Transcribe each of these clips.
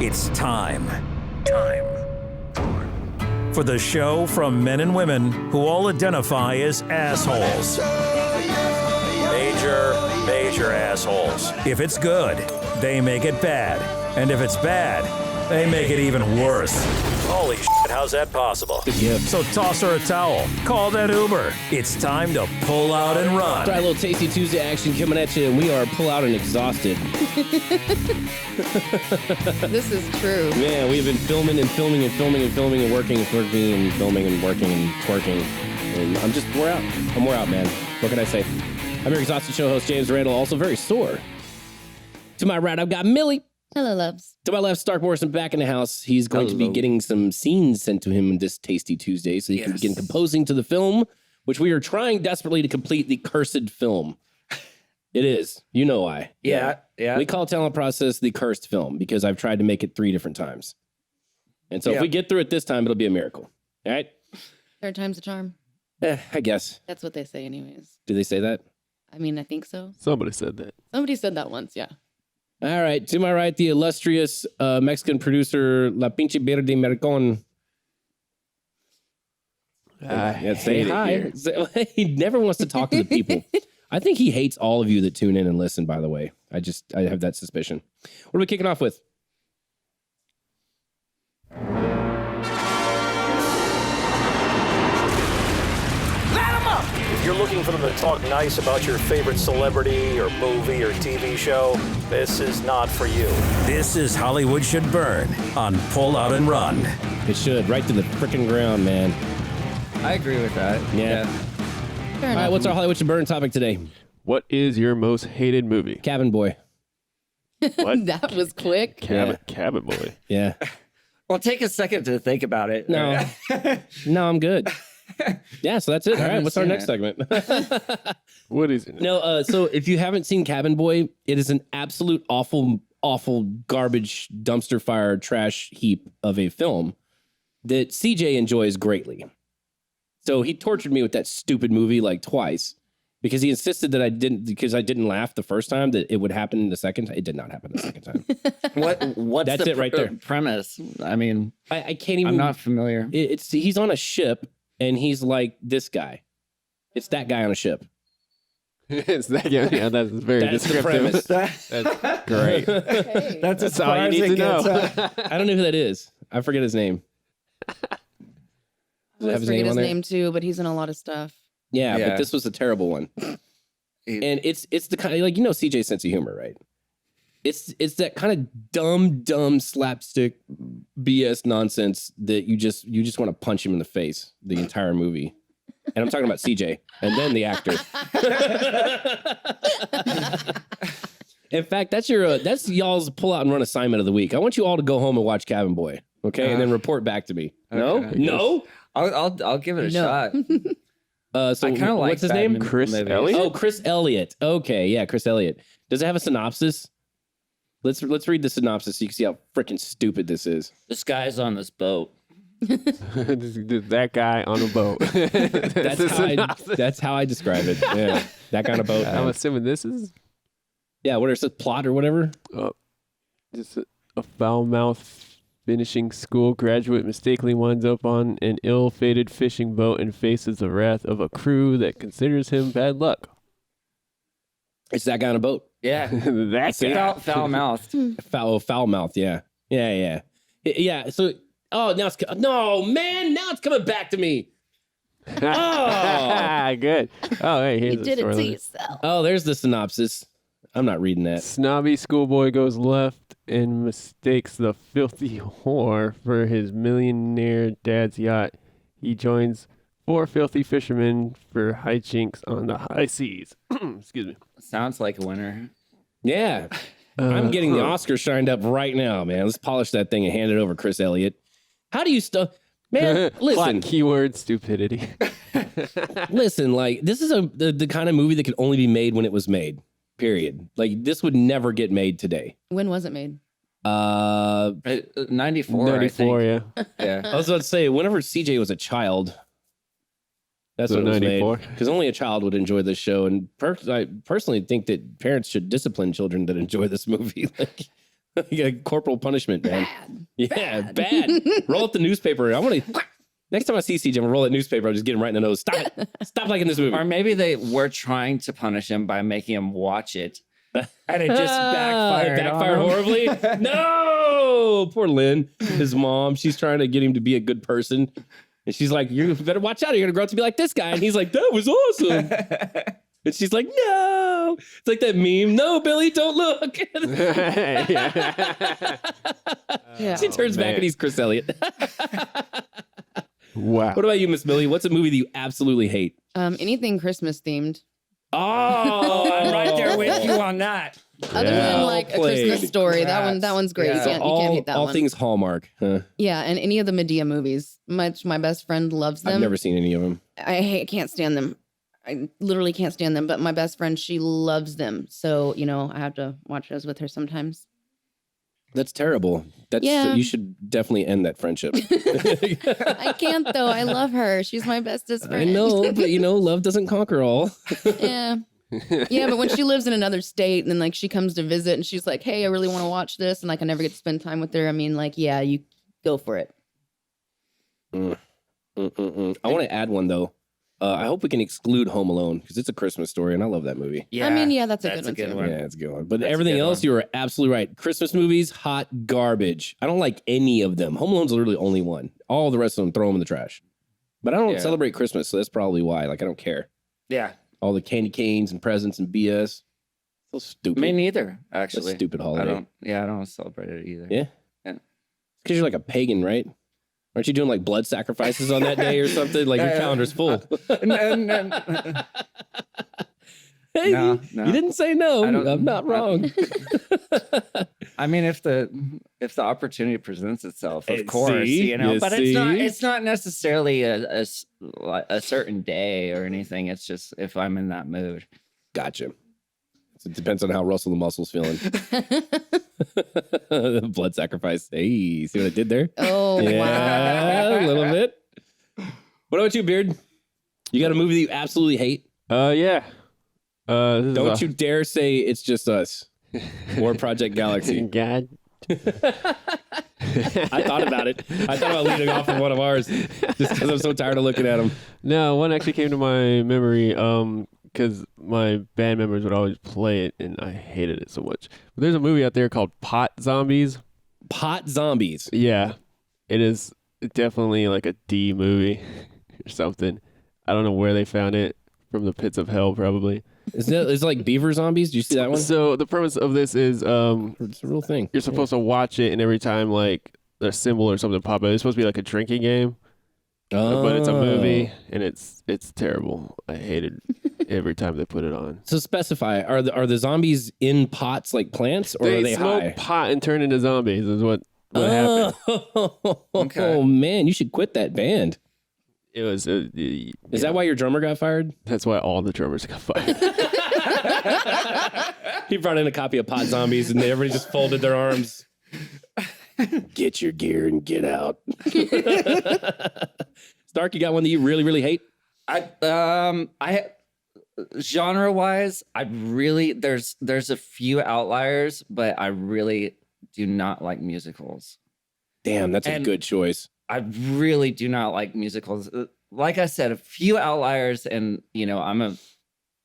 It's time for the show from men and women who all identify as assholes. Major assholes. If it's good, they make it bad. And if it's bad, they make it even worse. Holy shit, how's that possible? So toss her a towel, call that Uber. It's time to pull out and run. Try a little Tasty Tuesday action coming at you, and we are pull out and exhausted. This is true. Man, we've been filming and working and filming and filming and working and twerking. And I'm just wore out. I'm wore out, man. What can I say? I'm your exhausted show host, James Randall, also very sore. To my right, I've got Millie. Hello, loves. To my left, Stark Morrison back in the house. He's going to be getting some scenes sent to him this Tasty Tuesday so he can begin composing to the film, which we are trying desperately to complete the cursed film. It is. You know why. Yeah. We call talent process the cursed film because I've tried to make it 3 different times. And so if we get through it this time, it'll be a miracle. All right? Third time's a charm. I guess. That's what they say anyways. Do they say that? I mean, I think so. Somebody said that. Somebody said that once, yeah. All right. To my right, the illustrious Mexican producer, La Pinche Verde Mercon. Say hi. He never wants to talk to the people. I think he hates all of you that tune in and listen, by the way. I have that suspicion. What are we kicking off with? If you're looking for them to talk nice about your favorite celebrity or movie or TV show, this is not for you. This is Hollywood Should Burn on Pull Out and Run. It should. Right to the frickin' ground, man. I agree with that. Yeah. Fair All right, enough. what's our Hollywood Should Burn topic today? What is your most hated movie? Cabin Boy. What? That was quick. Cabin Boy. Yeah. Well, take a second to think about it. No. No, I'm good. Yeah, so that's it. All right, what's our next segment? What is it? No, so if you haven't seen Cabin Boy, it is an absolute awful garbage dumpster fire trash heap of a film that CJ enjoys greatly. So he tortured me with that stupid movie like twice because he insisted that I didn't laugh the first time that it would happen the second time. It did not happen the second time. What's That's the it right there. premise? I mean, I can't even. I'm not familiar. He's on a ship and he's like this guy. It's that guy on a ship. It's that. Yeah, that's very That's the descriptive. premise. That's great. Okay. That's as That's all far you as need it to gets. know. I don't know who that is. I forget his name. I Does it have always his forget name his on there? name too, but he's in a lot of stuff. Yeah, Yeah. but this was a terrible one. And it's the kind of, like, you know, CJ's sense of humor, right? It's that kind of dumb slapstick BS nonsense that you just want to punch him in the face the entire movie. And I'm talking about CJ and then the actor. In fact, that's y'all's pull out and run assignment of the week. I want you all to go home and watch Cabin Boy, okay, and then report back to me. Okay. No. I'll give it a shot. So I kind of like what's his bad name? Chris movies. Elliott? Oh, Chris Elliott. Okay, yeah, Chris Elliott. Does it have a synopsis? Let's read the synopsis so you can see how freaking stupid this is. This guy's on this boat. That guy on a boat. That's how I describe it. Yeah, that kind of boat. I'm assuming this is Yeah, what is it? Plot or whatever? just a foul-mouthed finishing school graduate mistakenly winds up on an ill-fated fishing boat and faces the wrath of a crew that considers him bad luck. It's that guy on a boat. Yeah. That's it. Foul mouthed. Foul mouth. Yeah. So, now it's coming back to me. Oh, Good. Oh, hey, here's You did it to storyline. yourself. oh, there's the synopsis. I'm not reading that. Snobby schoolboy goes left and mistakes the filthy whore for his millionaire dad's yacht. He joins 4 filthy fishermen for hijinks on the high seas. Excuse me. Sounds like a winner. Yeah. I'm getting the Oscar shined up right now, man. Let's polish that thing and hand it over, Chris Elliott. How do you man, listen. Plot keyword stupidity. Listen, like, this is the kind of movie that could only be made when it was made. Period. Like, this would never get made today. When was it made? 94. 94, I think. yeah. Yeah. I was about to say, whenever CJ was a child, that's So when it was 94? made. Because only a child would enjoy this show. And I personally think that parents should discipline children that enjoy this movie. Like, Yeah, corporal punishment, man. Bad. Yeah, bad. Roll up the newspaper. I want to. Next time I see CJ, I'm gonna roll that newspaper. I'll just get him right in the nose. Stop it. Stop liking this movie. Or maybe they were trying to punish him by making him watch it. And it just backfired. It backfired horribly. No, poor Lynn, his mom. She's trying to get him to be a good person, and she's like, "You better watch out. You're gonna grow up to be like this guy." And he's like, "That was awesome." And she's like, "No." It's like that meme. No, Billy, don't look. Yeah. She turns back man. and he's Chris Elliott. Wow. What about you, Miss Billy? What's a movie that you absolutely hate? Anything Christmas themed. Oh, I'm right there with you on that. Other Yeah. than like a Played. Christmas Story, that one's great. Yeah. You can't hate that all one. things Hallmark. Huh? Yeah, and any of the Medea movies. My best friend loves them. I've never seen any of them. I can't stand them. I literally can't stand them. But my best friend, she loves them. So I have to watch those with her sometimes. That's terrible. Yeah. You should definitely end that friendship. I can't though. I love her. She's my bestest friend. I know, but love doesn't conquer all. Yeah. Yeah, but when she lives in another state and then like she comes to visit and she's like, "Hey, I really want to watch this," and like I never get to spend time with her. I mean, like, yeah, you go for it. I want to add one though. I hope we can exclude Home Alone because it's a Christmas story and I love that movie. Yeah, I mean, yeah, that's a good one too. Yeah, it's a good one. But That's a everything good else, one. you were absolutely right. Christmas movies, hot garbage. I don't like any of them. Home Alone's literally the only one. All the rest of them, throw them in the trash. But I don't Yeah. celebrate Christmas, so that's probably why. Like, I don't care. Yeah. All the candy canes and presents and BS. So stupid. Me neither, That's actually. a stupid I holiday. don't celebrate it either. Yeah. Yeah. Because you're like a pagan, right? Aren't you doing like blood sacrifices on that day or something? Like your calendar's full. Hey, No, you didn't say no. I don't- I'm not wrong. I mean, if the opportunity presents itself, of course, See? You but see? it's not necessarily a certain day or anything. It's just if I'm in that mood. Gotcha. So it depends on how Russell the Muscle's feeling. Blood sacrifice. Hey, see what I did there? Oh Yeah, wow. a little bit. What about you, Beard? You got a movie that you absolutely hate? Yeah. This is Don't you dare say it's just us or Project Galaxy. God. I thought about it. I thought about leading off with one of ours just because I'm so tired of looking at them. No, one actually came to my memory because my band members would always play it and I hated it so much. But there's a movie out there called Pot Zombies. Pot Zombies. Yeah, it is definitely like a D movie or something. I don't know where they found it, from the pits of hell probably. Is it like Beaver Zombies? Do you see that one? So the premise of this is It's a real thing. you're supposed to watch it, and every time like a symbol or something pop up, it's supposed to be like a drinking game, but it's a movie and it's terrible. I hated every time they put it on. So specify, are the zombies in pots like plants or are they smoke high? pot and turn into zombies is what happened. Oh man, you should quit that band. It was Is that why your drummer got fired? that's why all the drummers got fired. He brought in a copy of Pot Zombies and everybody just folded their arms. Get your gear and get out. Stark, you got one that you really, really hate? I genre wise, I really there's a few outliers, but I really do not like musicals. Damn, that's a And- good choice. I really do not like musicals. Like I said, a few outliers, and I'm a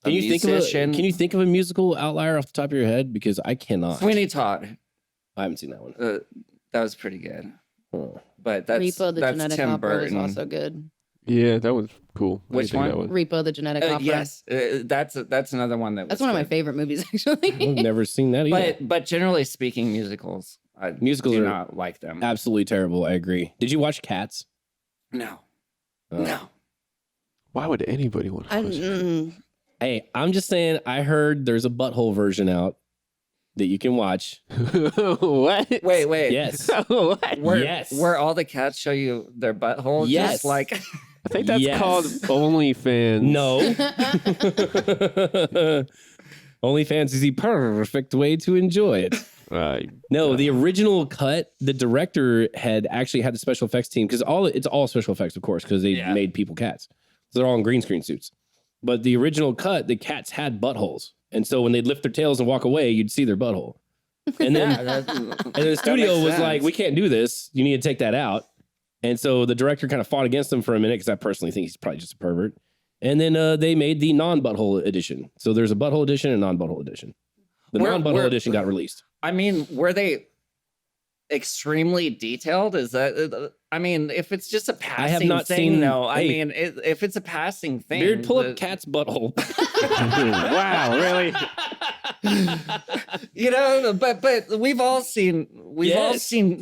Can you musician. think of a musical outlier off the top of your head? Because I cannot. Sweeney Todd. I haven't seen that one. That was pretty good, Huh. but that's Repo the that's Genetic Tim Opera Burton. was also good. Yeah, that was cool. I Which didn't think one? that Repo the Genetic Opera. Yes, that's another one that. That's was one of my good. favorite movies I've actually. never seen that either. But generally speaking, musicals. I Musicals do are not like them. Absolutely terrible. I agree. Did you watch Cats? No, Oh. no. Why would anybody want to watch it? Hey, I'm just saying, I heard there's a butthole version out that you can watch. What? Wait. Yes. What? Yes. Where all the cats show you their butthole. Yes. Just like I think that's Yes. called OnlyFans. No. OnlyFans is the perfect way to enjoy it. No, the original cut, the director had actually had the special effects team because it's all special effects, of course, because they Yeah. made people cats. So they're all in green screen suits. But the original cut, the cats had buttholes. And so when they'd lift their tails and walk away, you'd see their butthole. And then, Yeah, and the studio makes was like, sense. we can't do this. You need to take that out. And so the director kind of fought against him for a minute because I personally think he's probably just a pervert. And then they made the non-butthole edition. So there's a butthole edition and non-butthole edition. The non-butthole edition got released. I mean, were they extremely detailed? Is that? I mean, if it's just a passing I have not thing, seen. no. I Hey, mean, if it's a passing thing, Beard, pull up Cat's butthole. Wow, really? You know, but we've all seen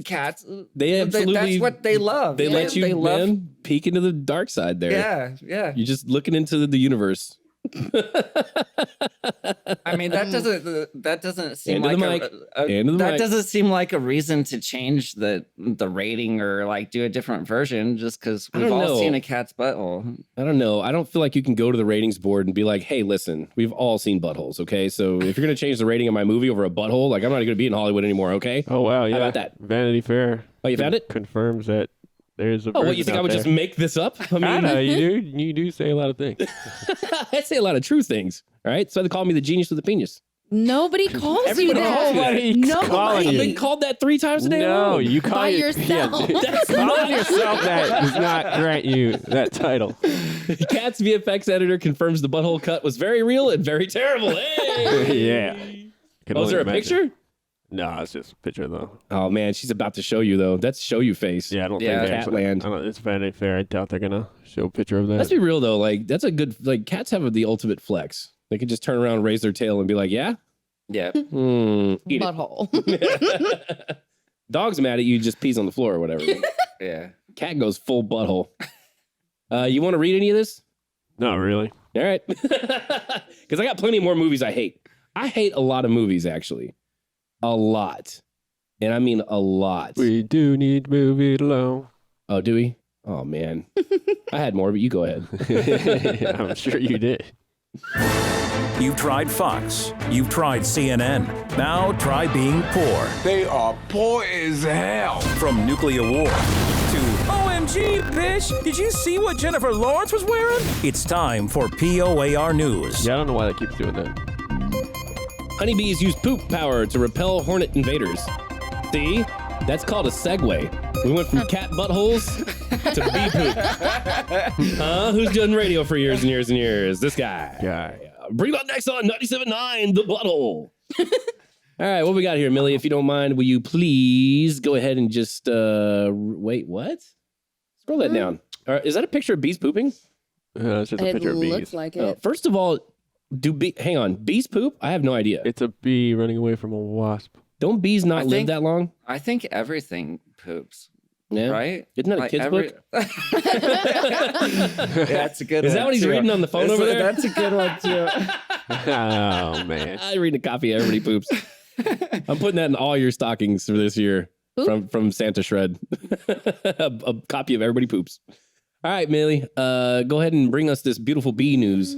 cats. They absolutely. That's what they love. They let you, They love. man, peek into the dark side there. Yeah, yeah. You're just looking into the universe. I mean, that doesn't seem Into the like mic. Into the that mic. doesn't seem like a reason to change the rating or like do a different version just because I we've don't all know. seen a cat's butthole. I don't know. I don't feel like you can go to the ratings board and be like, hey, listen, we've all seen buttholes, okay? So if you're going to change the rating of my movie over a butthole, like I'm not going to be in Hollywood anymore, okay? Oh, wow. Yeah. about that? Vanity Fair. Oh, you found it? Confirms that there's a. Oh, what, you think I would just make this up? I I know, mean, you do say a lot of things. I say a lot of true things, all right? So they call me the genius with the penis. Nobody calls you Everybody that. calls me that. Nobody's Nobody. calling I've you. been called that 3 times a day. No, alone. you call By it- yourself. Yeah, That's calling not yourself that does not grant you that title. Cat's VFX editor confirms the butthole cut was very real and very terrible. Hey! Yeah. Can Oh, is only there a imagine. picture? No, it's just a picture though. Oh, man, she's about to show you, though. That's show you face. Yeah, I don't Yeah, think they actually. Catland. I don't, it's Vanity Fair. I doubt they're gonna show a picture of that. Let's be real, though. Like, that's a good, like, cats have the ultimate flex. They can just turn around, and raise their tail, and be like, yeah? Yeah. Eat it. Butthole. Dog's mad at you, just pees on the floor or whatever. Yeah. Cat goes full butthole. You want to read any of this? Not really. All right. Because I got plenty more movies I hate. I hate a lot of movies, actually. A lot. And I mean a lot. We do need to move it along. Oh, do we? Oh, man. I had more, but you go ahead. I'm sure you did. You've tried Fox. You've tried CNN. Now try being poor. They are poor as hell. From nuclear war to OMG, bitch! Did you see what Jennifer Lawrence was wearing? It's time for POAR News. Yeah, I don't know why that keeps doing that. Honeybees use poop power to repel hornet invaders. See? That's called a segue. We went from cat buttholes to bee poop. Who's done radio for years and years and years? This guy. Guy. Bring it up next on 97.9, The Butthole. All right, what we got here, Millie? If you don't mind, will you please go ahead and just, wait, what? Scroll that down. Is that a picture of bees pooping? It's just a It picture of looks bees. like Oh, it. first of all, hang on, bees poop? I have no idea. It's a bee running away from a wasp. Don't bees not I live think- that long? I think everything poops, Yeah. right? Isn't that a kid's book? Yeah, that's a good Is one. that what he's too. reading on the phone over there? That's a good one too. Oh, man. I read a copy of Everybody Poops. I'm putting that in all your stockings for this year from Santa Shred. a copy of Everybody Poops. All right, Millie, go ahead and bring us this beautiful bee news.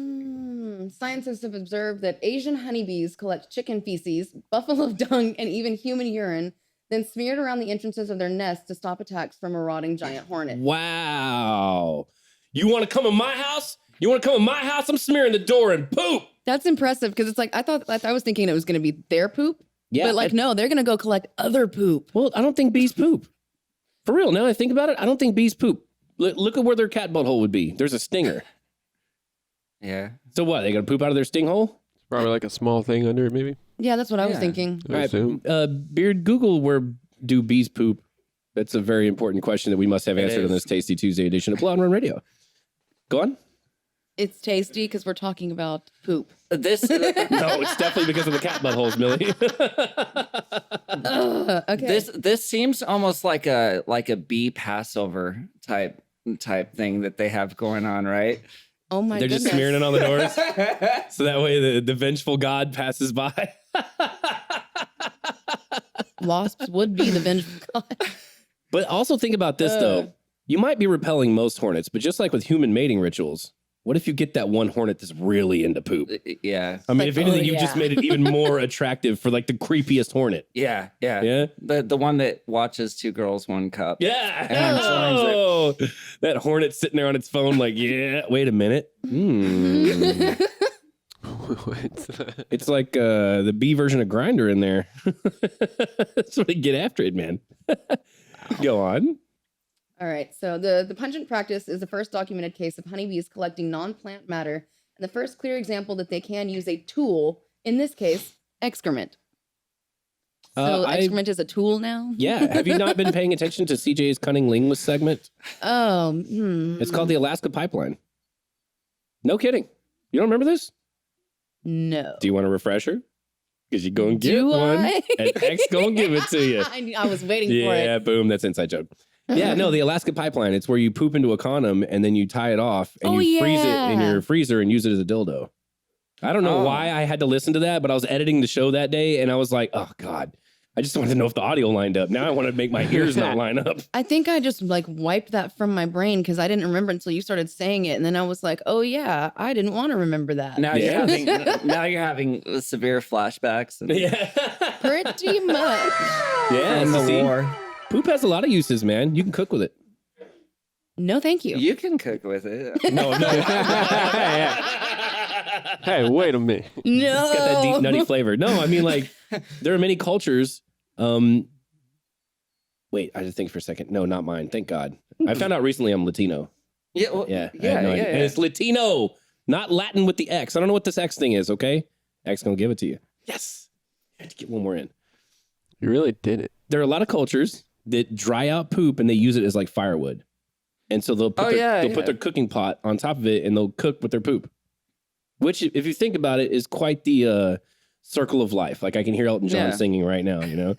Scientists have observed that Asian honeybees collect chicken feces, buffalo dung, and even human urine, then smear it around the entrances of their nests to stop attacks from marauding giant hornets. Wow. You want to come in my house? You want to come in my house? I'm smearing the door and poop. That's impressive because it's like I was thinking it was going to be their poop, Yeah. but like no, they're going to go collect other poop. Well, I don't think bees poop. For real, now that I think about it, I don't think bees poop. Look at where their cat butthole would be. There's a stinger. Yeah. So what? They gonna poop out of their sting hole? Probably like a small thing under it, maybe. Yeah, that's what I was Yeah. thinking. I All right, assume. Beard, Google where do bees poop? That's a very important question that we must have It answered on is. this Tasty Tuesday edition of Blood and Run Radio. Go on. It's tasty because we're talking about poop. This No, it's definitely because of the cat buttholes, Millie. Okay. this seems almost like a bee Passover type thing that they have going on, right? oh my They're goodness. just smearing it on the doors, so that way the vengeful god passes by. Wasps would be the vengeful god. But also think about this though. You might be repelling most hornets, but just like with human mating rituals, what if you get that one hornet that's really into poop? Yeah. I mean, Like, if anything, oh, you've just yeah. made it even more attractive for like the creepiest hornet. Yeah. Yeah. Yeah. The one that watches Two Girls, One Cup. Yeah. And joins it. Oh, that hornet sitting there on its phone, like, yeah, wait a minute. It's like the bee version of Grinder in there. That's what they get after it, man. Go on. All right. So the pungent practice is the first documented case of honeybees collecting non-plant matter, and the first clear example that they can use a tool, in this case, excrement. So excrement is a tool now? Yeah. Have you not been paying attention to CJ's Cunning Linguist segment? Oh. It's called the Alaska Pipeline. No kidding. You don't remember this? No. Do you want a refresher? Because you go and get Do one, I? and X gonna give it to you. I was waiting for it. Yeah, boom. That's inside joke. Yeah, no, the Alaska Pipeline. It's where you poop into a condom and then you tie it off and you freeze it in your freezer and use it as a dildo. I don't know why I had to listen to that, but I was editing the show that day and I was like, oh God, I just wanted to know if the audio lined up. Now I want to make my ears not line up. I think I just like wiped that from my brain because I didn't remember until you started saying it. And then I was like, oh yeah, I didn't want to remember that. Now you're having severe flashbacks. And Yeah. Pretty much. Yeah, from the see, war. poop has a lot of uses, man. You can cook with it. No, thank you. You can cook with it. No. Hey, wait a minute. No. It's got that deep nutty flavor. No, I mean like there are many cultures. Wait, I just think for a second. No, not mine. Thank God. I found out recently I'm Latino. Yeah, well, Yeah. I yeah, had no yeah, idea. yeah. And it's Latino, not Latin with the X. I don't know what this X thing is, okay? X gonna give it to you. Yes. I had to get one more in. You really did it. There are a lot of cultures that dry out poop and they use it as like firewood. And so they'll put put their cooking pot on top of it and they'll cook with their poop. Which, if you think about it, is quite the circle of life. Like I can hear Elton John singing right now, you know?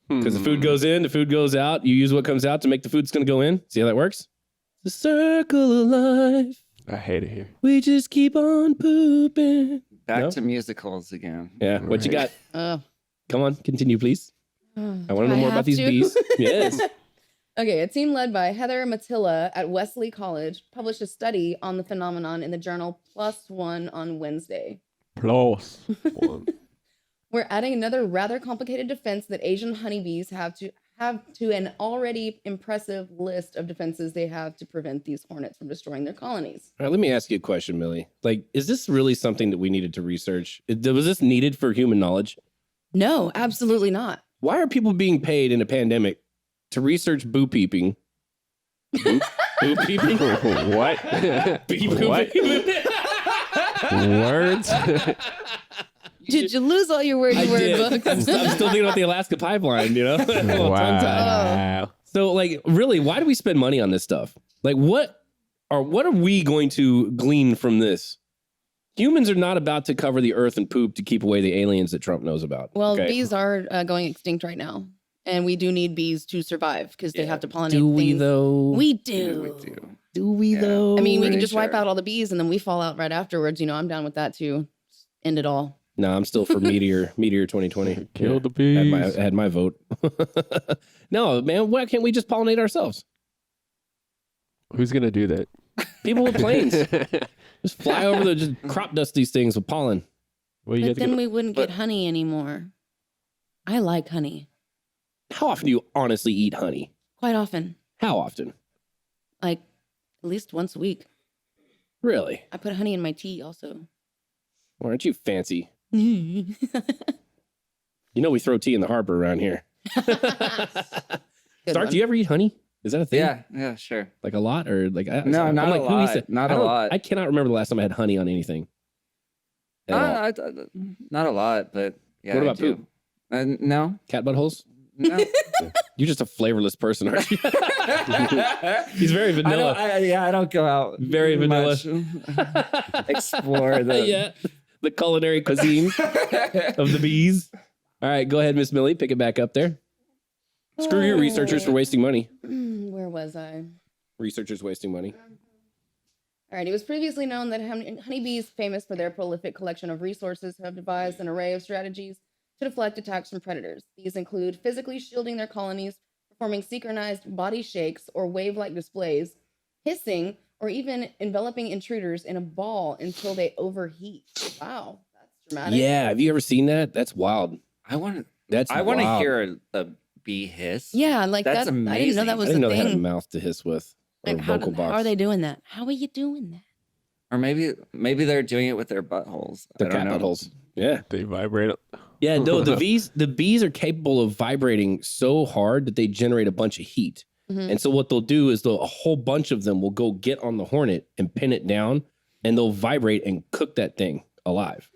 Because the food goes in, the food goes out. You use what comes out to make the food that's going to go in. See how that works? The circle of life. I hate it here. We just keep on pooping. Back to musicals again. Yeah. What you got? Oh. Come on. Continue, please. I want to know more about these bees. Yes. Okay, a team led by Heather Matilla at Wesley College published a study on the phenomenon in the journal PLOS ONE on Wednesday. Plus one. We're adding another rather complicated defense that Asian honeybees have to an already impressive list of defenses they have to prevent these hornets from destroying their colonies. All right, let me ask you a question, Millie. Like, is this really something that we needed to research? Was this needed for human knowledge? No, absolutely not. Why are people being paid in a pandemic to research boo peeping? Boo peeping? What? Bee What? pooping? Words? Did you lose all your word books? I'm still thinking about the Alaska Pipeline, you know? Wow. So, like, really, why do we spend money on this stuff? Like, what are we going to glean from this? Humans are not about to cover the earth in poop to keep away the aliens that Trump knows about. Well, okay? bees are going extinct right now. And we do need bees to survive because they have to pollinate Do we, things. though? We do. Do we, though? I mean, we can Pretty just wipe sure. out all the bees and then we fall out right afterwards. You know, I'm down with that too. End it all. No, I'm still for Meteor 2020. Kill the bees. I had my vote. No, man, why can't we just pollinate ourselves? Who's going to do that? People with planes. Just fly over just crop dust these things with pollen. Well, you But have to then go. we wouldn't get honey anymore. I like honey How often do you honestly eat honey? quite often. How often? Like at least once a week. Really? I put honey in my tea also. Well, aren't you fancy? Good You know we throw tea in the harbor around here. Stark, one. do you ever eat honey? Is that a thing? Yeah, sure. Like a lot or like No, I'm not like, a who eats lot. it? Not I a don't- lot. I cannot remember the last time I had honey on anything. At all. Not a lot, but yeah. What I about do. poop? No, Cat buttholes? no. You're just a flavorless person, aren't you? He's very vanilla. I don't go out. Very vanilla. much. Explore the. Yeah, the culinary cuisine of the bees. All right, go ahead, Miss Millie. Pick it back up there. Screw your researchers for wasting money. Where was I? Researchers wasting money. All right. It was previously known that honeybees, famous for their prolific collection of resources, have devised an array of strategies to deflect attacks from predators. These include physically shielding their colonies, performing synchronized body shakes or wave-like displays, hissing, or even enveloping intruders in a ball until they overheat. Wow, that's dramatic. Yeah, have you ever seen that? That's wild. I want That's to wild. hear a bee hiss. Yeah, like That's that. I didn't know amazing. that I was didn't a know they had a thing. mouth to hiss with or Like, a how vocal box. are they doing that? How are you doing that? Or maybe they're doing it with their buttholes. The I don't cat know. buttholes. Yeah. They vibrate. Yeah, no, the bees are capable of vibrating so hard that they generate a bunch of heat. Mhm. And so what they'll do is a whole bunch of them will go get on the hornet and pin it down, and they'll vibrate and cook that thing alive.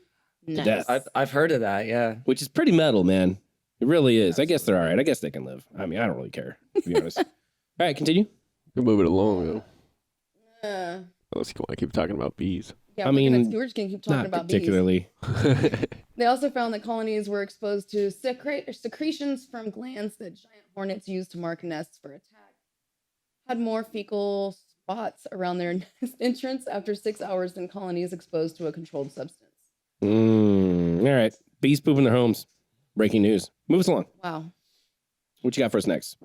Nice. death. I've heard of that. Yeah. Which is pretty metal, man. It really is. I guess they're all right. I guess they can live. I mean, I don't really care, to be honest. All right, continue. We'll move it along, though. Uh, Unless you want to keep talking about bees. yeah, I mean, we're just gonna keep talking Not about particularly. They also found that colonies were exposed to secretions from glands that giant hornets use to mark nests for attack. Had more fecal spots around their nest entrance after 6 hours than colonies exposed to a controlled substance. All right. Bees pooping their homes. Breaking news. Move us along. Wow. What you got for us next?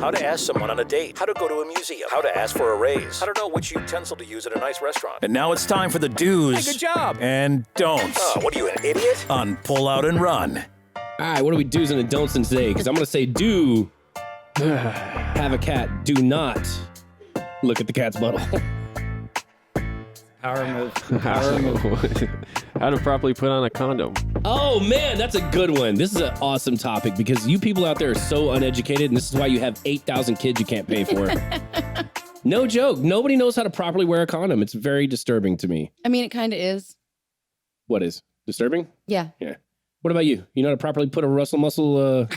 How to ask someone on a date. How to go to a museum. How to ask for a raise. How to know which utensil to use at a nice restaurant. And now it's time for the do's. Hey, good job. And don'ts. What are you, an idiot? On Pull Out and Run. All right, what do we do's and don'ts today? Because I'm going to say do have a cat. Do not look at the cat's butthole. Power move. Power move. How to properly put on a condom. Oh, man, that's a good one. This is an awesome topic because you people out there are so uneducated, and this is why you have 8,000 kids you can't pay for. No joke. Nobody knows how to properly wear a condom. It's very disturbing to me. I mean, it kind of is. What is? Disturbing? Yeah. Yeah. What about you? You know how to properly put a Russell Muscle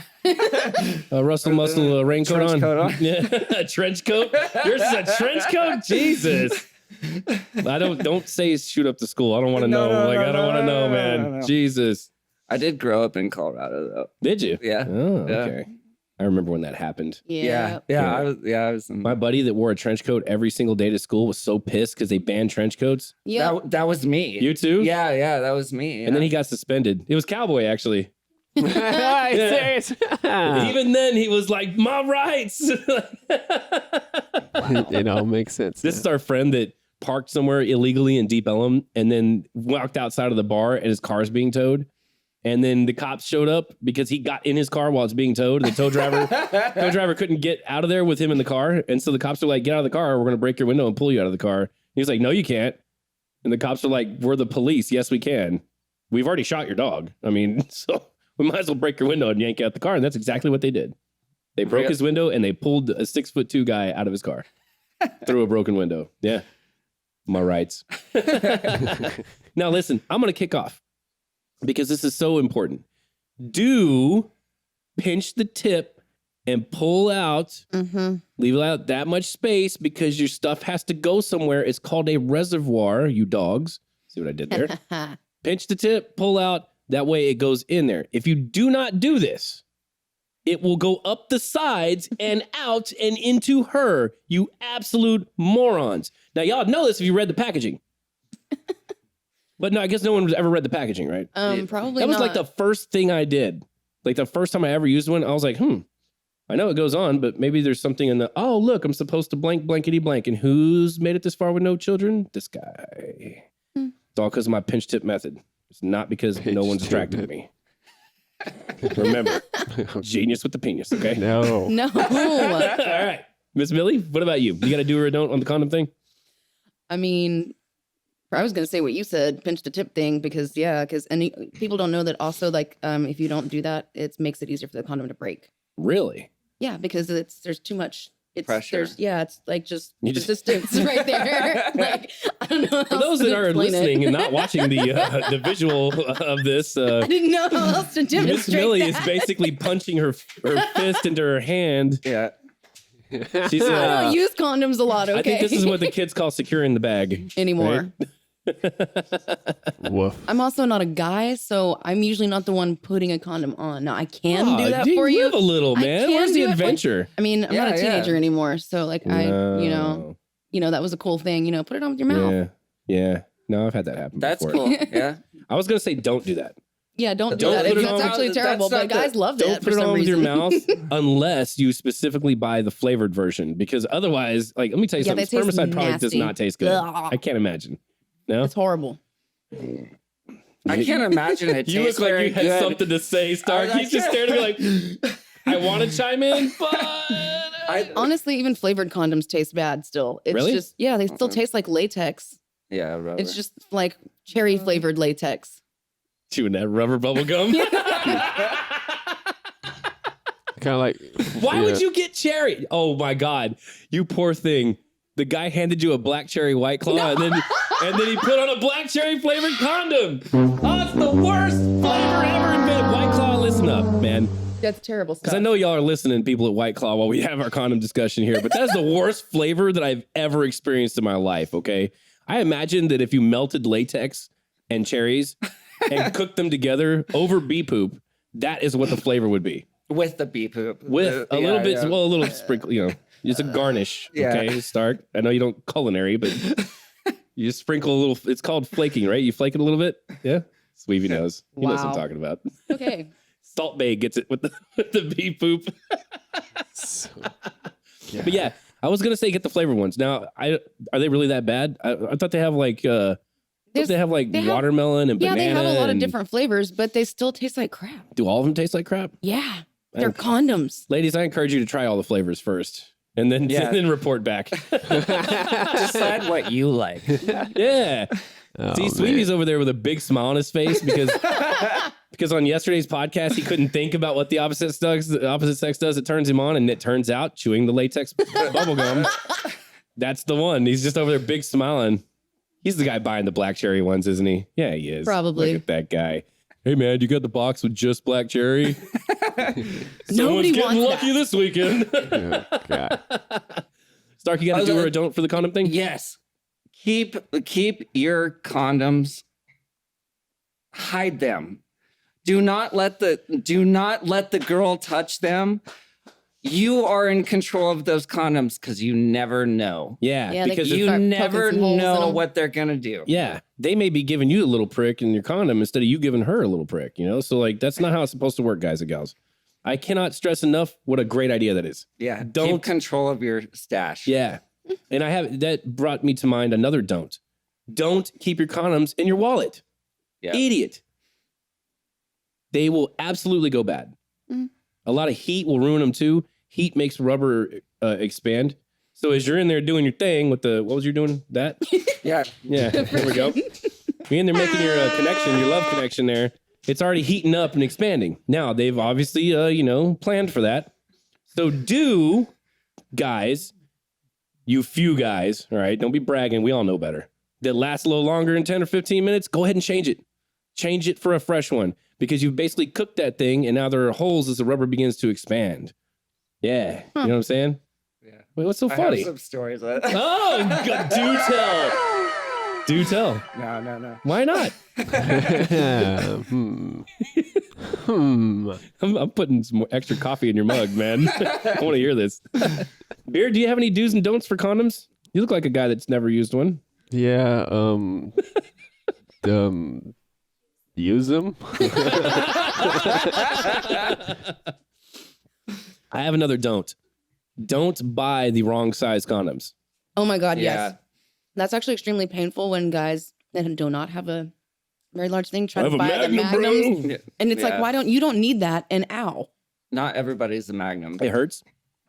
raincoat Trench on? coat on? Yeah, a trench coat. Yours is a trench coat. Jesus. I don't say shoot up to school. I don't want to know. I don't want to know, man. no. Jesus. I did grow up in Colorado though. Did you? Yeah. Oh, Yeah. okay. I remember when that happened. Yeah. Yeah. I was. My buddy that wore a trench coat every single day to school was so pissed because they banned trench coats. Yeah. That was me. You too? Yeah, that was me. And then he got suspended. It was Cowboy, actually. Serious? Even then, he was like, "My rights." It all makes sense. This is our friend that parked somewhere illegally in Deep Ellum and then walked outside of the bar and his car's being towed. And then the cops showed up because he got in his car while it's being towed. The tow driver couldn't get out of there with him in the car. And so the cops were like, "Get out of the car. We're going to break your window and pull you out of the car." And he was like, "No, you can't." And the cops were like, "We're the police. Yes, we can. We've already shot your dog. I mean, so we might as well break your window and yank you out the car." And that's exactly what they did. They broke his window and they pulled a 6'2" guy out of his car through a broken window. Yeah. My rights. Now, listen, I'm going to kick off because this is so important. Do pinch the tip and pull out, leave out that much space because your stuff has to go somewhere. It's called a reservoir, you dogs. See what I did there? Pinch the tip, pull out. That way it goes in there. If you do not do this, it will go up the sides and out and into her, you absolute morons. Now, y'all know this if you read the packaging. But no, I guess no one has ever read the packaging, right? Probably That was not. like the first thing I did. Like the first time I ever used one, I was like, I know it goes on, but maybe there's something in the, oh, look, I'm supposed to blank, blankety blank. And who's made it this far with no children? This guy. It's all because of my pinch tip method. It's not because no one's attracted to me. Remember, genius with the penis, okay? No. No. All right. Miss Millie, what about you? You got to do or a don't on the condom thing? I mean, I was going to say what you said, pinch the tip thing, because people don't know that also, like, if you don't do that, it makes it easier for the condom to break. Really? Yeah, because there's too much Pressure. It's like just You just- resistance right there. Like, I don't know. How For those else to that are explain listening it. and not watching the visual of this, I didn't know how else to Miss demonstrate Millie that. is basically punching her fist into her hand. Yeah. She's I don't use condoms a lot. Okay. I think this is what the kids call securing the bag. anymore. Woof. I'm also not a guy, so I'm usually not the one putting a condom on. Now I can Aw, do that dude, for you. live a little, I man. can Where's the do it, like- adventure? I mean, I'm not a Yeah, yeah. teenager anymore, so like No. that was a cool thing. Put it on with your mouth. Yeah. No, I've had that happen That's before. cool. Yeah. I was gonna say don't do that. Yeah, don't do Don't that. put it That's on- actually that's terrible, not but guys love Don't that put for it some on with your reason. mouth unless you specifically buy the flavored version, because otherwise, like, let me tell you Yeah, something. they taste Spermicide probably does nasty. not taste good. Ugh. I can't imagine. No, It's horrible. I can't imagine it. you look tastes like very you had good. something to say, Stark. I He's just staring at me like, I want to chime in, but Honestly, even flavored condoms taste bad still. It's Really? just, they still taste like latex. Yeah, rubber. It's just like cherry flavored latex. Chewing that rubber bubble gum. Kind of like. Why would you get cherry? Oh my God, you poor thing. The guy handed you a black cherry White Claw, and then he put on a black cherry flavored condom. Oh, it's the worst flavor ever invented. White Claw, listen up, man. That's terrible stuff. Because I know y'all are listening, people at White Claw, while we have our condom discussion here, but that's the worst flavor that I've ever experienced in my life, okay? I imagine that if you melted latex and cherries and cooked them together over bee poop, that is what the flavor would be. With the bee poop. With a little bit, well, a little sprinkle, you know, it's a garnish, okay, Stark? I know you don't culinary, but you just sprinkle a little, it's called flaking, right? You flake it a little bit? Yeah? Sweevy knows. He knows what I'm talking about. Okay. Salt Bay gets it with the bee poop. But yeah, I was gonna say get the flavored ones. Now, are they really that bad? I thought they have like watermelon and banana. Yeah, they have a lot of different flavors, but they still taste like crap. Do all of them taste like crap? Yeah, they're condoms. Ladies, I encourage you to try all the flavors first, and then report back. Decide what you like. Yeah. Oh, See, man. Sweetie's over there with a big smile on his face because on yesterday's podcast he couldn't think about what the opposite sex does. It turns him on, and it turns out chewing the latex bubble gum. That's the one. He's just over there, big smiling. He's the guy buying the black cherry ones, isn't he? Yeah, he is. Probably. Look at that guy. Hey man, you got the box with just black cherry? Someone's getting lucky this weekend. Oh, God. Stark, you got to do or a don't for the condom thing? Yes. Keep your condoms. Hide them. Do not let the girl touch them. You are in control of those condoms because you never know. Yeah, because You never know what they're gonna do. yeah, they may be giving you a little prick in your condom instead of you giving her a little prick, you know? So like that's not how it's supposed to work, guys and gals. I cannot stress enough what a great idea that is. Yeah. Don't- keep control of your stash. Yeah. And that brought me to mind another don't. Don't keep your condoms in your wallet. Yeah. Idiot. They will absolutely go bad. A lot of heat will ruin them too. Heat makes rubber expand. So as you're in there doing your thing with what was you doing? That? Yeah. Yeah, there we go. You're in there making your connection, your love connection there. It's already heating up and expanding. Now, they've obviously, planned for that. So guys, you few guys, all right, don't be bragging. We all know better. That lasts a little longer than 10 or 15 minutes, go ahead and change it. Change it for a fresh one because you've basically cooked that thing and now there are holes as the rubber begins to expand. Yeah. You know what I'm saying? Yeah. Wait, what's so I funny? have some stories. Oh, do tell. Do tell. No. Why not? I'm putting some more extra coffee in your mug, man. I want to hear this. Beard, do you have any do's and don'ts for condoms? You look like a guy that's never used one. Yeah. Use them. I have another don't. Don't buy the wrong size condoms. Oh my God, Yeah. yes. That's actually extremely painful when guys that do not have a very large thing try I to have a buy the Magnum, magnums. bro. And it's Yeah. like, you don't need that. And ow. Not everybody's a Magnum. It hurts.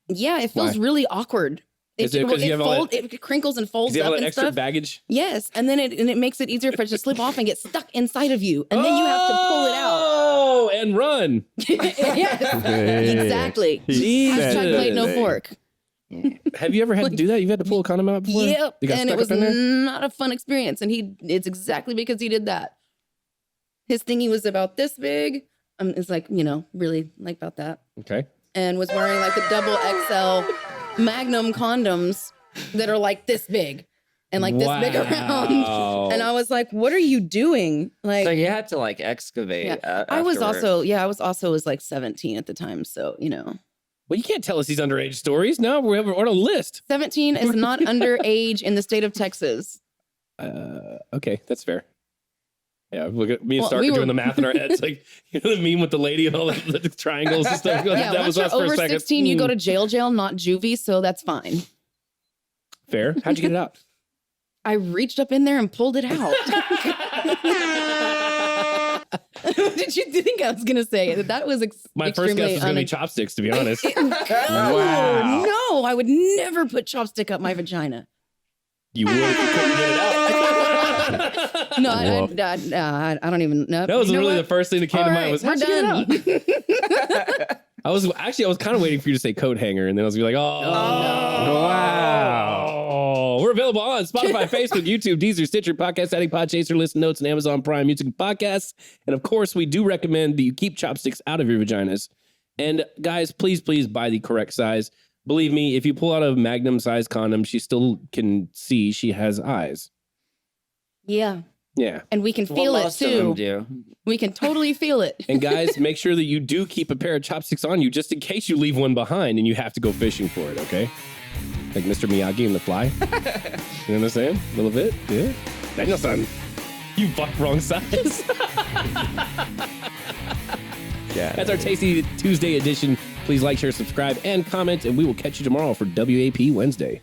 Yeah, it feels Why? really awkward. Is it 'cause you have all that- it crinkles and folds Do you have up all that and extra stuff. baggage? Yes, and then it makes it easier for it to slip off and get stuck inside of you, and then you have to pull it out. Oh, and run. Yes, exactly. Jesus. Hashtag plate no fork. Have you ever had to do that? You've had to pull a condom out before? Yep, You got and stuck it was up in there? not a fun experience. And it's exactly because he did that. His thingy was about this big. It's like, really like about that. Okay. And was wearing like the double XL Magnum condoms that are like this big and like this big around. And I was like, what are you doing? Like, So you had to like excavate. yeah. I was afterwards. also like 17 at the time. So, Well, you can't tell us these underage stories. No, we're on a list. 17 is not underage in the state of Texas. Okay, that's fair. Yeah, look at me and Well, Stark we are doing were- the math in our heads. Like, the meme with the lady and all the triangles and stuff. Yeah, that once was you're us for a over second. 16, you go to jail, not juvie. So that's fine. Fair. How'd you get it out? I reached up in there and pulled it out. Did you think I was going to say it? That was My first guess was going to be chopsticks, to be honest. Wow. No, I would never put chopstick up my vagina. You would if you couldn't get it out. No, I don't even know. That was You know literally what? the first thing that came All to right, mind was, we're how'd you get done. out? I was kind of waiting for you to say coat hanger, and then I was gonna be like, Wow. We're available on Spotify, Facebook, YouTube, Deezer, Stitcher, Podcast Addict, Podchaser, Listen Notes, and Amazon Prime Music and Podcasts. And of course, we do recommend that you keep chopsticks out of your vaginas. And guys, please buy the correct size. Believe me, if you pull out a Magnum size condom, she still can see she has eyes. Yeah. Yeah. And we can feel it most of them too. do. We can totally feel it. And guys, make sure that you do keep a pair of chopsticks on you just in case you leave one behind and you have to go fishing for it, okay? Like Mr. Miyagi in The Fly. You know what I'm saying? A little bit? Yeah. Daniel-san, you fucked wrong size. Yeah. That's our Tasty Tuesday edition. Please like, share, subscribe, and comment, and we will catch you tomorrow for WAP Wednesday.